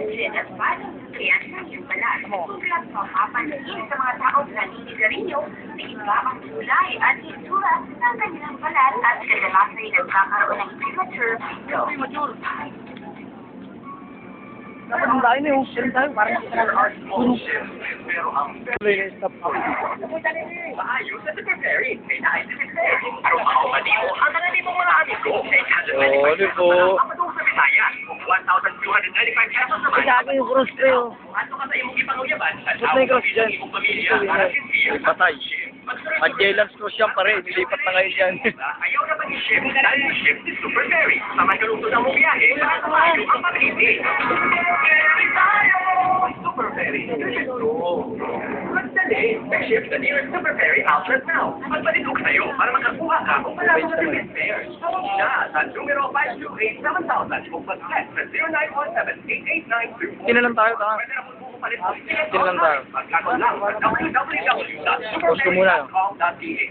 engine at bagong sasakyan ng iyong balat. Tulad sa mapapansin sa mga taong naninigarilyo sa iba ang kulay at itsura ng kanilang balat at kadalasan ay nagkakaroon ng premature growth. Dapat ang tayo na yung film tayo, parang hindi ka naman stop ako. Maayos sa Secretary. May nais si Secretary. Araw-araw mo ang mga libong mga amigo. Sorry po. Apadong sa Bisaya. 1,295 pesos naman. Kaya yung cross kayo. Ato ka sa imong ipangyaban. At Ba't may cross dyan? imong pamilya. Para sincere. Patay. At Jailan's cross yan pare, nilipat na ngayon yan. Ayaw na mag-ship dahil ship si Super Ferry. Sa magalungtod ang mong biyahe, para tumayo ang pag-ibig. Super Ferry. Magdali. Mag-ship sa nearest Super Ferry outlet now. Magpalidog sa'yo para makakuha ka kung malapit sa limit fares. Tawag na sa numero 528-7000 kung mag-set sa 0917-8892. Kina lang tayo, tanga. Kina lang tayo. Pagkakot lang sa www.superferry.com.ph.